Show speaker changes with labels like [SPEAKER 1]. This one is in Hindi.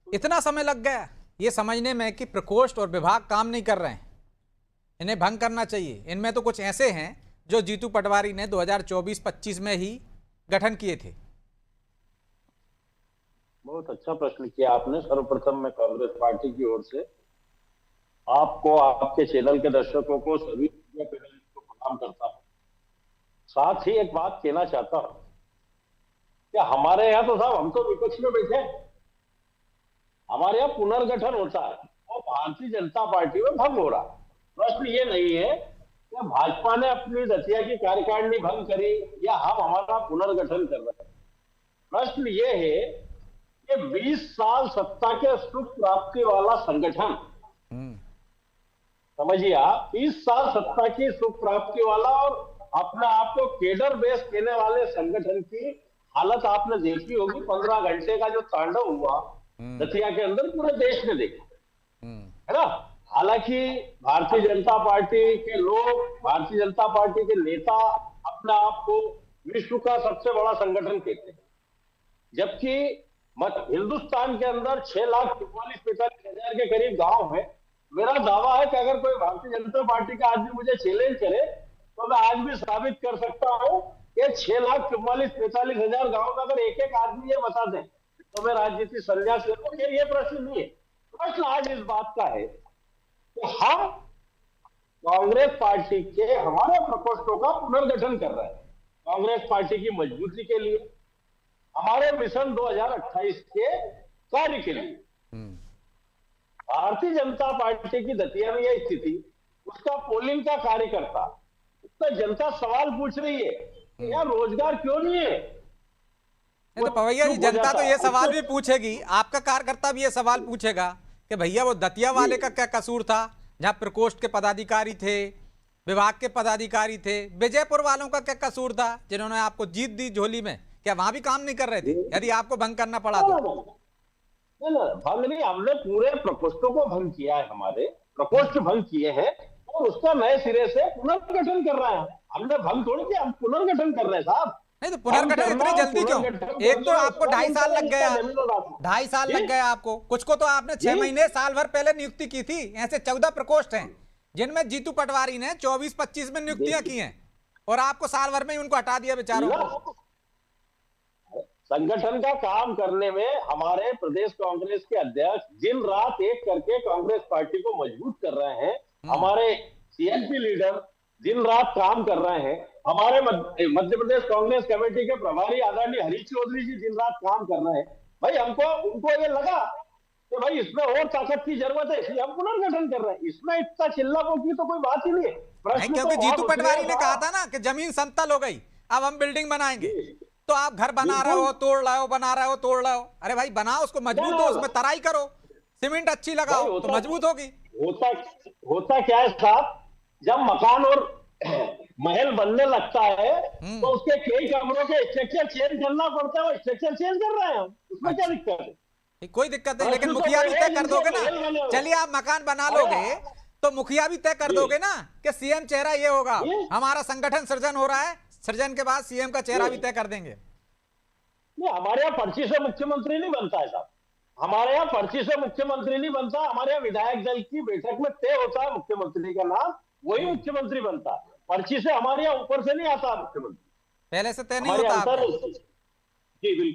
[SPEAKER 1] इतना समय लग गया ये समझने में कि प्रकोष्ठ और विभाग काम नहीं कर रहे हैं, इन्हें भंग करना चाहिए। इनमें तो कुछ ऐसे हैं जो जीतू पटवारी ने 2024-25 में ही गठन किए थे।
[SPEAKER 2] बहुत अच्छा प्रश्न किया आपने। सर्वप्रथम मैं कांग्रेस पार्टी की ओर से आपको, आपके चैनल के दर्शकों को, सभी मीडिया पैनलिस्ट को प्रणाम करता हूं। साथ ही एक बात कहना चाहता हूं कि हमारे यहाँ तो साहब, हम तो विपक्ष में बैठे हैं, हमारे यहाँ पुनर्गठन होता है और भारतीय जनता पार्टी में भंग हो रहा है। प्रश्न ये नहीं है कि भाजपा ने अपनी दतिया की कार्यकारिणी भंग करी या हम हमारा पुनर्गठन कर रहे हैं। प्रश्न ये है कि 20 साल सत्ता के सुख प्राप्ति वाला संगठन, समझिए आप, 20 साल सत्ता की सुख प्राप्ति वाला और अपने आप को केडर बेस कहने वाले संगठन की हालत आपने देखी होगी। 15 घंटे का जो तांडव हुआ दतिया के अंदर, पूरे देश ने देखा, है ना। हालांकि भारतीय जनता पार्टी के लोग, भारतीय जनता पार्टी के नेता अपने आप को विश्व का सबसे बड़ा संगठन कहते हैं, जबकि हिंदुस्तान के अंदर 6,44,45,000 के करीब गांव है। मेरा दावा है कि अगर कोई भारतीय जनता पार्टी का आदमी मुझे चैलेंज करे तो मैं आज भी साबित कर सकता हूं कि 6,44,45,000 गांव का अगर एक एक आदमी ये बता दें तो मैं राजनीति संन्यास ले लूं। ये प्रश्न नहीं है। प्रश्न आज इस बात का है कि हम कांग्रेस पार्टी के हमारे प्रकोष्ठों का पुनर्गठन कर रहे हैं, कांग्रेस पार्टी की मजबूती के लिए, हमारे मिशन 2028 के कार्य के लिए। भारतीय जनता पार्टी की दतिया में यह स्थिति, उसका पोलिंग का कार्यकर्ता, उसका जनता सवाल पूछ रही है कि यार रोजगार क्यों नहीं है।
[SPEAKER 1] तो पवैया जी, जनता तो ये सवाल भी पूछेगी, आपका कार्यकर्ता भी ये सवाल पूछेगा कि भैया वो दतिया वाले का क्या कसूर था, जहां प्रकोष्ठ के पदाधिकारी थे, विभाग के पदाधिकारी थे। विजयपुर वालों का क्या कसूर था जिन्होंने आपको जीत दी झोली में? क्या वहां भी काम नहीं कर रहे थे यदि आपको भंग करना पड़ा तो?
[SPEAKER 2] भंग नहीं, हमने पूरे प्रकोष्ठों को भंग किया है, हमारे प्रकोष्ठ भंग किए हैं और उसका नए सिरे से पुनर्गठन कर रहे हैं। हमने भंग थोड़ी किया, हम पुनर्गठन कर रहे हैं साहब।
[SPEAKER 1] नहीं तो पुनर्गठन इतनी जल्दी क्यों? एक तो आपको 2.5 साल लग गया, 2.5 साल लग गया आपको। कुछ को तो आपने 6 महीने, साल भर पहले नियुक्ति की थी। ऐसे 14 प्रकोष्ठ हैं जिनमें जीतू पटवारी ने 24-25 में नियुक्तियां की हैं और आपको साल भर में ही उनको हटा दिया बेचारों को।
[SPEAKER 2] संगठन का काम करने में हमारे प्रदेश कांग्रेस के अध्यक्ष दिन रात एक करके कांग्रेस पार्टी को मजबूत कर रहे हैं। हमारे सीएलपी लीडर दिन रात काम कर रहे हैं। हमारे मध्य प्रदेश कांग्रेस कमेटी के प्रभारी आदरणीय हरीश चौधरी जी दिन रात काम कर रहे हैं। भाई उनको ये लगा कि भाई इसमें और ताकत की जरूरत है, इसलिए हम पुनर्गठन कर रहे हैं। इसमें इतना चिल्लापो की तो कोई बात ही नहीं है। प्रश्न
[SPEAKER 1] क्योंकि
[SPEAKER 2] तो
[SPEAKER 1] जीतू पटवारी ने कहा था ना कि जमीन समतल हो गई, अब हम बिल्डिंग बनाएंगे। तो आप घर बना रहे हो, तोड़ रहे हो, बना रहे हो, तोड़ रहे हो। अरे भाई बनाओ, उसको मजबूत हो, उसमें तराई करो, सीमेंट अच्छी लगाओ तो मजबूत होगी।
[SPEAKER 2] होता क्या है साहब, जब मकान और महल बनने लगता है तो उसके कई कमरों के स्ट्रक्चर चेंज करना पड़ता है। वो स्ट्रक्चर चेंज कर रहे हैं, उसमें क्या दिक्कत है?
[SPEAKER 1] कोई दिक्कत नहीं, लेकिन मुखिया भी तय कर दोगे ना। चलिए आप मकान बना लोगे तो मुखिया भी तय कर दोगे ना कि सीएम चेहरा ये होगा, हमारा संगठन सृजन हो रहा है, सृजन के बाद सीएम का चेहरा भी तय कर देंगे।
[SPEAKER 2] नहीं, हमारे यहाँ पर्ची से मुख्यमंत्री नहीं बनता है साहब। हमारे यहाँ पर्ची से मुख्यमंत्री नहीं बनता। हमारे यहाँ विधायक दल की बैठक में तय होता है मुख्यमंत्री का नाम, वही मुख्यमंत्री बनता है। पर्ची से हमारे यहाँ ऊपर से नहीं आता मुख्यमंत्री,
[SPEAKER 1] पहले से तय नहीं होता।
[SPEAKER 2] जी बिल्कुल।